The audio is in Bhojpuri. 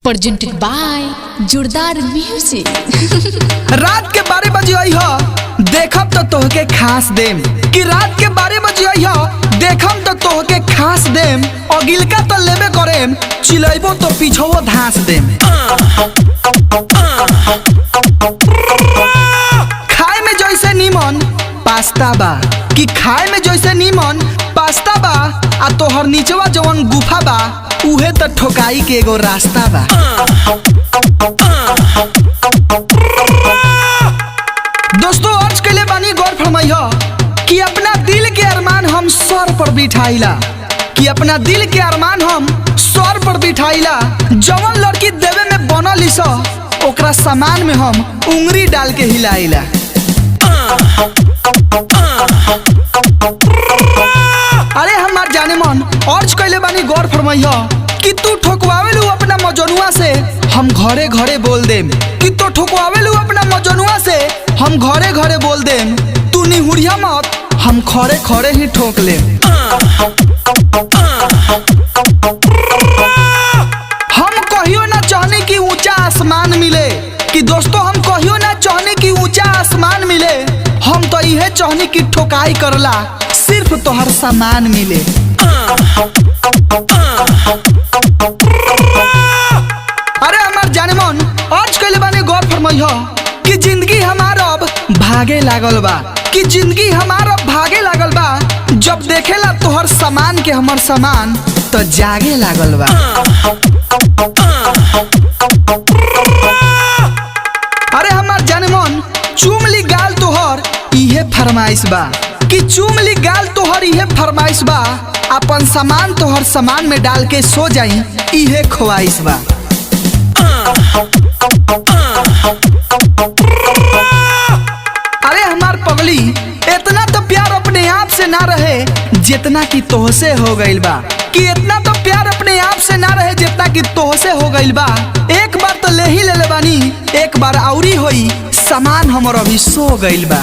presented by जोरदार म्यूजिक। रात के 12 बजे आई हो देखब तो तोहके खास देम कि रात के 12 बजे आई हो देखम तो तोहके खास देम अगिलका तो लेबे करेम चिलैबो तो पीछवो धांस देम। खाए में जैसे नीमन पास्ता बा कि खाए में जैसे नीमन पास्ता बा आ तोहर नीचवा जवन गुफा बा उहे तो ठोकाई के एगो रास्ता बा। दोस्तों आज के लिए बानी गौर फरमाइयो कि अपना दिल के अरमान हम सर पर बिठाइला कि अपना दिल के अरमान हम सर पर बिठाइला जवन लड़की देवे में बनल स ओकरा सामान में हम उंगली डाल के हिलाइला। अरे हमार जाने मन अर्ज कैले बानी गौर फरमाइयो कि तू ठोकवावेलू अपना मजनुआ से हम घरे घरे बोल देम कि तू ठोकवावेलू अपना मजनुआ से हम घरे घरे बोल देम तू निहुरिया मत हम खड़े खड़े ही ठोक लेम। हम कहियो ना चाहने कि ऊंचा आसमान मिले कि दोस्तों हम कहियो ना चाहने कि ऊंचा आसमान मिले हम तो यह चाहने कि ठोकाई करला सिर्फ तोहर सामान मिले। अरे हमार जाने मन आज कैले बानी गौर फरमाइयो कि जिंदगी हमार अब भागे लागल बा कि जिंदगी हमार अब भागे लागल बा जब देखेला तोहर सामान के हमर सामान तो जागे लागल बा। अरे हमार जाने मन चूम ली गाल तोहर इहे फरमाइश बा कि चूम ली गाल तोहर इहे फरमाइश बा अपन सामान तोहर सामान में डाल के सो जाई इहे ख्वाइश बा। अरे हमार पगली इतना तो प्यार अपने आप से ना रहे जितना कि तोहसे हो गइल बा कि इतना तो प्यार अपने आप से ना रहे जितना कि तोहसे हो गइल बा। एक बार तो ले ही ले बानी एक बार औरी होई सामान हमर अभी सो गइल बा।